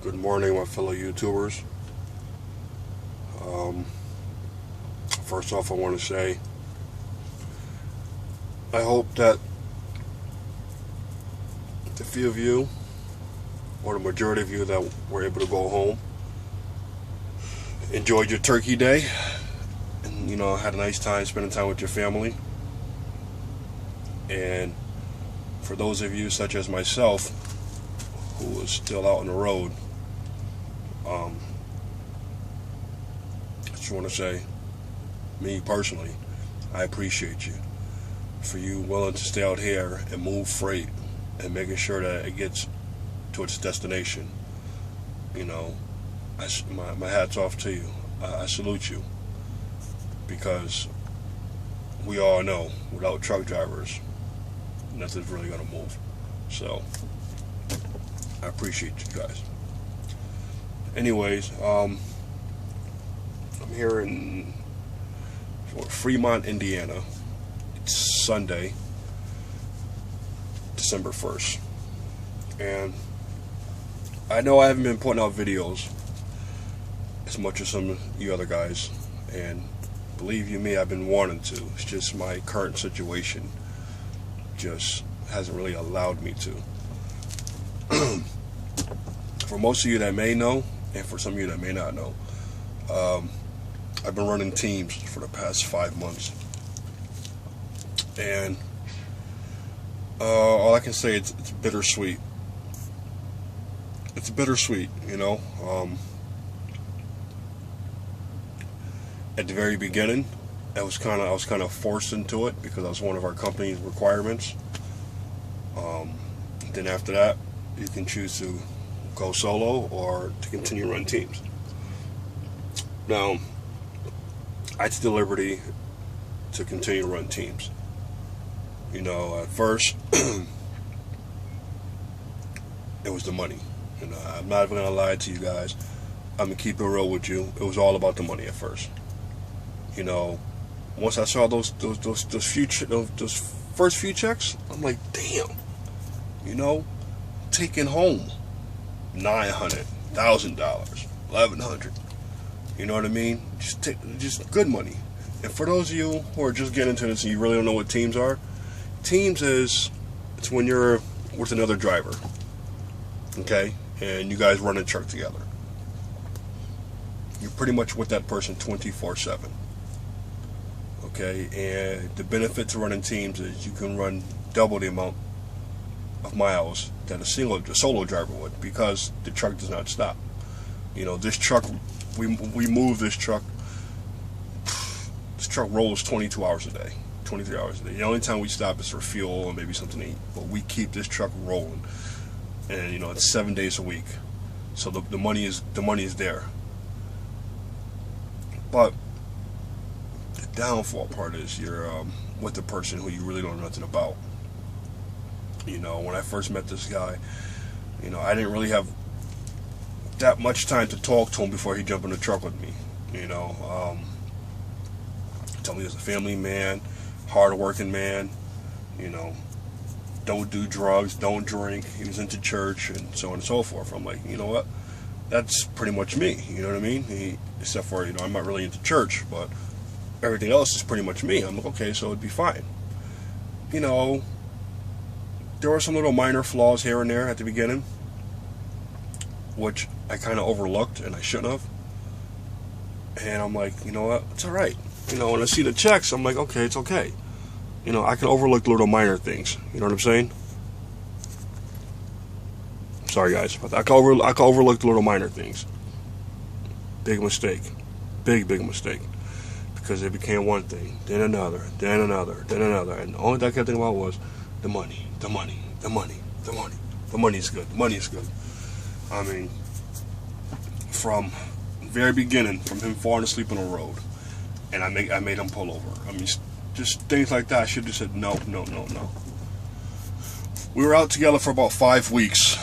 Good morning, my fellow YouTubers. First off, I want to say I hope that the few of you, or the majority of you that were able to go home, enjoyed your turkey day and, had a nice time spending time with your family. And for those of you, such as myself, who is still out on the road, I just want to say, me personally, I appreciate you for you willing to stay out here and move freight and making sure that it gets to its destination. My hat's off to you. I salute you, because we all know without truck drivers, nothing's really going to move. So I appreciate you guys. Anyways, I'm here in Fremont, Indiana. It's Sunday, December 1st. And I know I haven't been putting out videos as much as some of you other guys. And believe you me, I've been wanting to. It's just my current situation just hasn't really allowed me to. For most of you that may know, and for some of you that may not know, I've been running teams for the past 5 months. And all I can say, it's bittersweet. It's bittersweet, At the very beginning, I was kind of forced into it because that was one of our company's requirements. Then after that, you can choose to go solo or to continue running teams. Now, I took the liberty to continue to run teams. At first, it was the money. I'm not even gonna lie to you guys. I'm gonna keep it real with you. It was all about the money at first. Once I saw those first few checks, I'm like, damn. Taking home $900, $1,000, $1,100. You know what I mean? Just good money. And for those of you who are just getting into this and you really don't know what teams are, teams it's when you're with another driver, okay, and you guys run a truck together. You're pretty much with that person 24/7. Okay, and the benefit to running teams is you can run double the amount of miles that a solo driver would, because the truck does not stop. This truck, we move this truck. This truck rolls 22 hours a day, 23 hours a day. The only time we stop is for fuel and maybe something to eat. But we keep this truck rolling, and it's 7 days a week. So the money is there. But the downfall part is you're with the person who you really don't know nothing about. When I first met this guy, I didn't really have that much time to talk to him before he jumped in the truck with me. Told me he was a family man, hard-working man, don't do drugs, don't drink. He was into church and so on and so forth. I'm like, you know what? That's pretty much me. You know what I mean? Except for, I'm not really into church, but everything else is pretty much me. I'm like, okay, so it'd be fine. There were some little minor flaws here and there at the beginning, which I kind of overlooked and I shouldn't have. And I'm like, you know what? It's all right. When I see the checks, I'm like, okay, it's okay. I can overlook little minor things. You know what I'm saying? Sorry, guys. I can overlook the little minor things. Big mistake. Big mistake. Because it became one thing, then another, then another, then another. And the only thing I kept thinking about was the money, the money, the money, the money. The money is good. The money is good. I mean, from the very beginning, from him falling asleep on the road, and I made him pull over. I mean, just things like that. I should have said no. We were out together for about 5 weeks,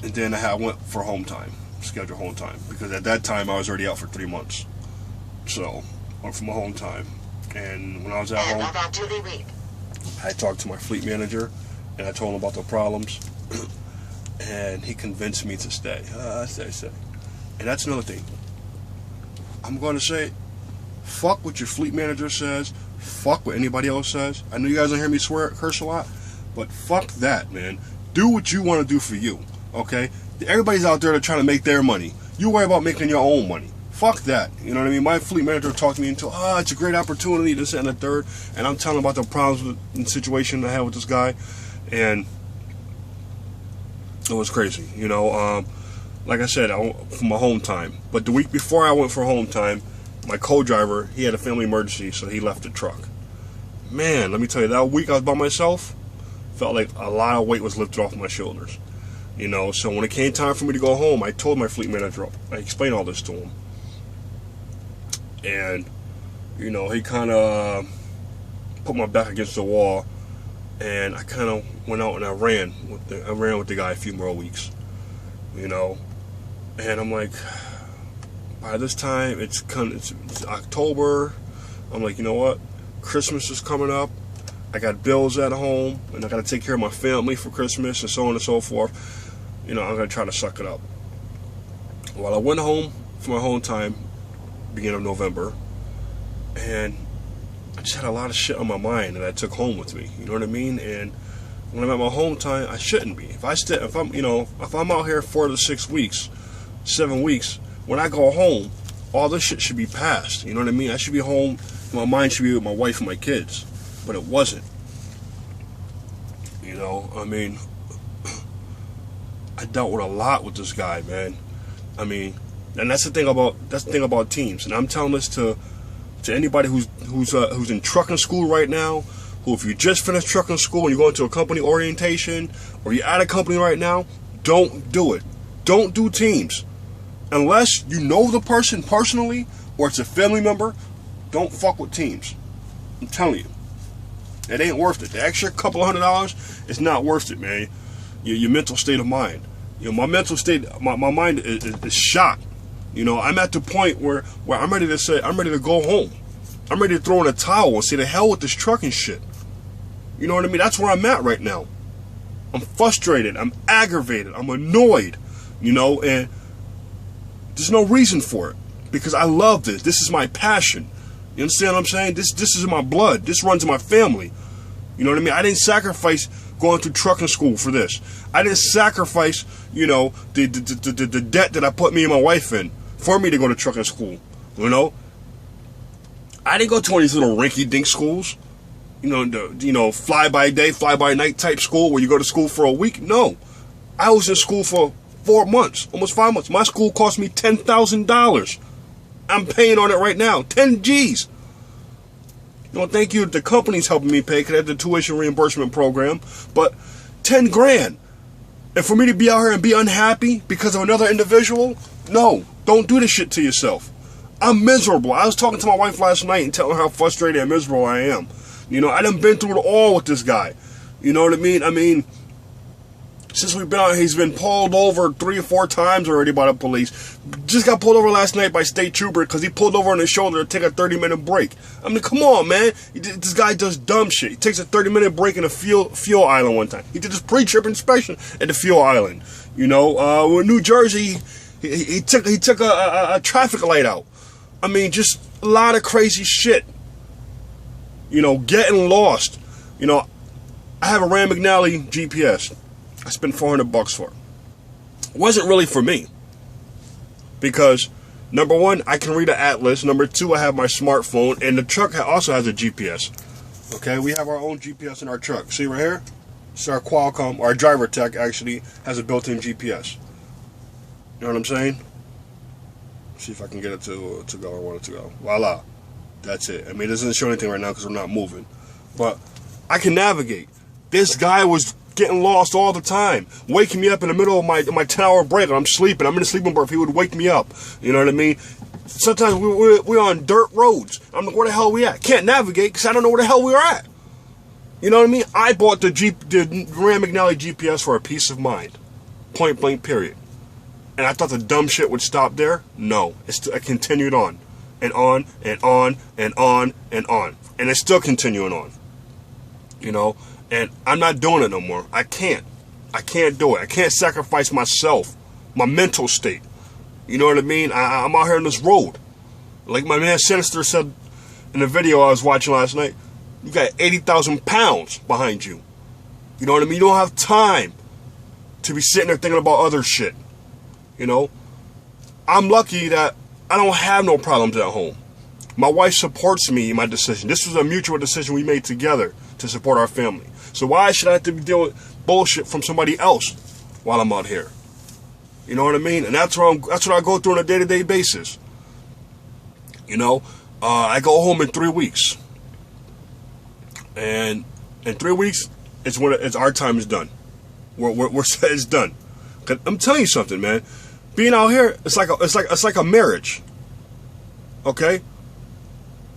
and then I went for home time, scheduled home time, because at that time I was already out for 3 months. So went for my home time, and when I was at home, I talked to my fleet manager, and I told him about the problems. and he convinced me to stay. I say. And that's another thing. I'm going to say, fuck what your fleet manager says. Fuck what anybody else says. I know you guys don't hear me curse a lot, but fuck that, man. Do what you want to do for you, okay? Everybody's out there to trying to make their money. You worry about making your own money. Fuck that. You know what I mean? My fleet manager talked me into, it's a great opportunity, this and the third. And I'm telling him about the problems and situation I had with this guy. And it was crazy. You know, like I said, I went for my home time. But the week before I went for home time, my co-driver, he had a family emergency, so he left the truck. Man, let me tell you, that week I was by myself, felt like a lot of weight was lifted off my shoulders. You know, so when it came time for me to go home, I told my fleet manager, I explained all this to him. And, you know, he kind of put my back against the wall, and I kind of went out and I ran with the guy a few more weeks, you know. And I'm like, by this time, it's October. I'm like, you know what? Christmas is coming up. I got bills at home, and I got to take care of my family for Christmas and so on and so forth. You know, I'm going to try to suck it up. Well, I went home for my home time, beginning of November, and I just had a lot of shit on my mind that I took home with me. You know what I mean? And when I'm at my home time, I shouldn't be. If I'm out here 4 to 6 weeks, 7 weeks, when I go home, all this shit should be past. You know what I mean? I should be home. My mind should be with my wife and my kids, but it wasn't. You know, I mean, I dealt with a lot with this guy, man. I mean, and that's the thing about teams. And I'm telling this to anybody who's in trucking school right now, who, if you just finished trucking school and you're going to a company orientation, or you're at a company right now, don't do it. Don't do teams. Unless you know the person personally, or it's a family member, don't fuck with teams. I'm telling you. It ain't worth it. The extra couple $100 is not worth it, man. Your mental state of mind. You know, my mental state, my mind is shot. You know, I'm at the point where I'm ready to say, I'm ready to go home. I'm ready to throw in a towel and say, the hell with this trucking shit. You know what I mean? That's where I'm at right now. I'm frustrated. I'm aggravated. I'm annoyed. You know, and there's no reason for it. Because I love this. This is my passion. You understand what I'm saying? This is in my blood. This runs in my family. You know what I mean? I didn't sacrifice going to trucking school for this. I didn't sacrifice, you know, the debt that I put me and my wife in for me to go to trucking school. You know? I didn't go to one of these little rinky-dink schools. You know, fly-by-day, fly-by-night type school where you go to school for a week. No. I was in school for 4 months, almost 5 months. My school cost me $10,000. I'm paying on it right now, 10 G's. You know, thank you. The company's helping me pay because I have the tuition reimbursement program. But 10 grand. And for me to be out here and be unhappy because of another individual? No, don't do this shit to yourself. I'm miserable. I was talking to my wife last night and telling her how frustrated and miserable I am. You know, I done been through it all with this guy. You know what I mean? I mean, since we've been out here, he's been pulled over 3 or 4 times already by the police. Just got pulled over last night by state trooper because he pulled over on his shoulder to take a 30-minute break. I mean, come on, man. This guy does dumb shit. He takes a 30-minute break in a fuel island one time. He did his pre-trip inspection at the fuel island. You know, in New Jersey, he took a traffic light out. I mean, just a lot of crazy shit. You know, getting lost. You know, I have a Rand McNally GPS. I spent $400 for it. It wasn't really for me. Because, number one, I can read an atlas. Number two, I have my smartphone. And the truck also has a GPS. Okay, we have our own GPS in our truck. See right here? It's our Qualcomm. Our driver tech actually has a built-in GPS. You know what I'm saying? See if I can get it to go where I want it to go. Voila. That's it. I mean, it doesn't show anything right now because we're not moving. But I can navigate. This guy was getting lost all the time, waking me up in the middle of my 10-hour break. I'm sleeping. I'm in a sleeping berth. He would wake me up. You know what I mean? Sometimes we're on dirt roads. I'm like, where the hell are we at? Can't navigate because I don't know where the hell we are at. You know what I mean? I bought the Rand McNally GPS for a peace of mind. Point blank, period. And I thought the dumb shit would stop there. No. It continued on. And on, and on, and on, and on. And it's still continuing on. You know? And I'm not doing it no more. I can't. I can't do it. I can't sacrifice myself, my mental state. You know what I mean? I'm out here on this road. Like my man Sinister said in the video I was watching last night, you got 80,000 pounds behind you. You know what I mean? You don't have time to be sitting there thinking about other shit. You know? I'm lucky that I don't have no problems at home. My wife supports me in my decision. This was a mutual decision we made together to support our family. So why should I have to deal with bullshit from somebody else while I'm out here? You know what I mean? And that's what I go through on a day-to-day basis. You know, I go home in 3 weeks, and in 3 weeks, it's our time is done. It's done. I'm telling you something, man. Being out here, it's like a marriage. Okay?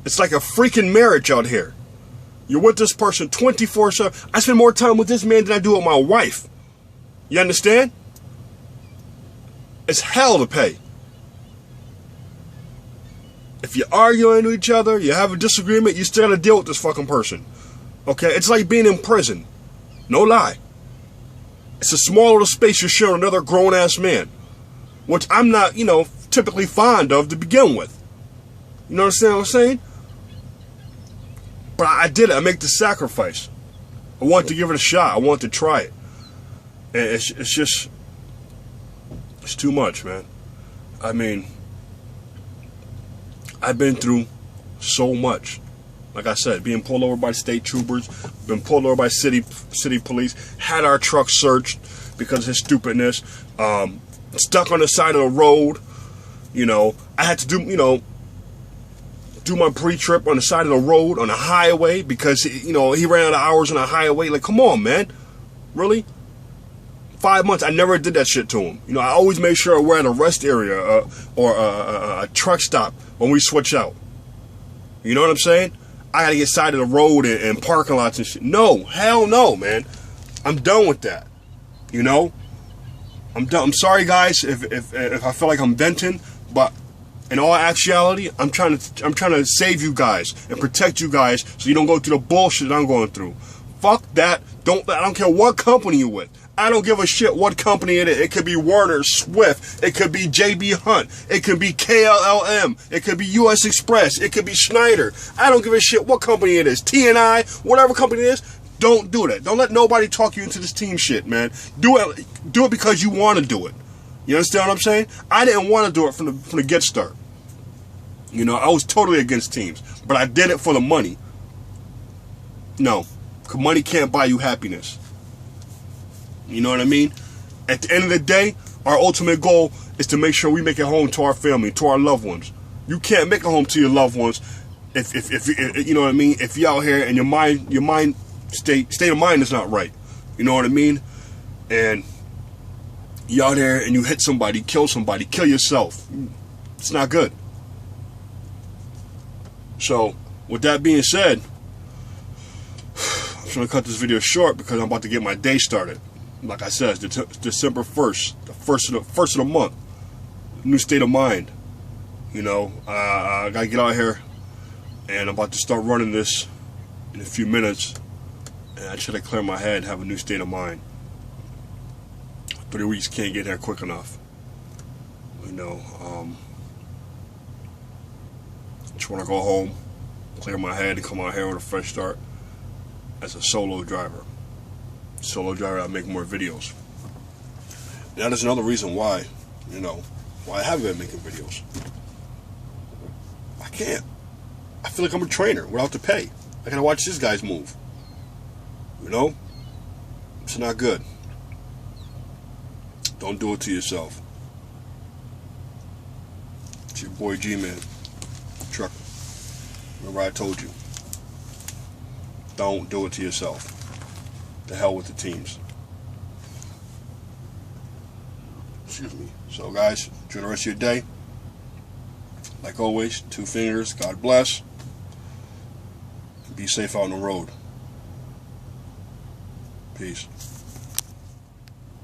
It's like a freaking marriage out here. You're with this person 24/7. I spend more time with this man than I do with my wife. You understand? It's hell to pay. If you're arguing with each other, you have a disagreement, you still gotta deal with this fucking person. Okay? It's like being in prison. No lie. It's a small little space you're sharing with another grown-ass man. Which I'm not, typically fond of to begin with. You understand what I'm saying? But I did it. I make the sacrifice. I want to give it a shot. I want to try it. And it's too much, man. I mean, I've been through so much. Like I said, being pulled over by state troopers, been pulled over by city police, had our truck searched because of his stupidness, stuck on the side of the road. I had to do my pre-trip on the side of the road on the highway because he ran out of hours on the highway. Like, come on, man. Really? 5 months, I never did that shit to him. I always made sure we're at a rest area or a truck stop when we switch out. You know what I'm saying? I gotta get side of the road and parking lots and shit. No, hell no, man. I'm done with that. I'm done. I'm sorry, guys, if I feel like I'm venting, but in all actuality, I'm trying to save you guys and protect you guys so you don't go through the bullshit I'm going through. Fuck that. I don't care what company you're with. I don't give a shit what company it is. It could be Werner, Swift. It could be JB Hunt. It could be KLLM. It could be US Express. It could be Schneider. I don't give a shit what company it is. TNI, whatever company it is. Don't do that. Don't let nobody talk you into this team shit, man. Do it because you want to do it. You understand what I'm saying? I didn't want to do it from the get start. I was totally against teams, but I did it for the money. No, because money can't buy you happiness. You know what I mean? At the end of the day, our ultimate goal is to make sure we make it home to our family, to our loved ones. You can't make it home to your loved ones if you know what I mean. If you're out here and your mind state of mind is not right. You know what I mean? And you out there and you hit somebody, kill yourself. It's not good. So, with that being said, I'm just going to cut this video short because I'm about to get my day started. Like I said, it's December 1st, the first of the month. New state of mind. I got to get out here and I'm about to start running this in a few minutes. And I try to clear my head, have a new state of mind. 3 weeks can't get there quick enough. Just want to go home, clear my head, and come out here with a fresh start as a solo driver. I make more videos. And that is another reason why, why I haven't been making videos. I can't. I feel like I'm a trainer without the pay. I gotta watch these guys move. It's not good. Don't do it to yourself. It's your boy G-Man. Trucker. Remember I told you. Don't do it to yourself. The hell with the teams. Excuse me. So guys, enjoy the rest of your day. Like always, 2 fingers. God bless. Be safe out on the road. Peace.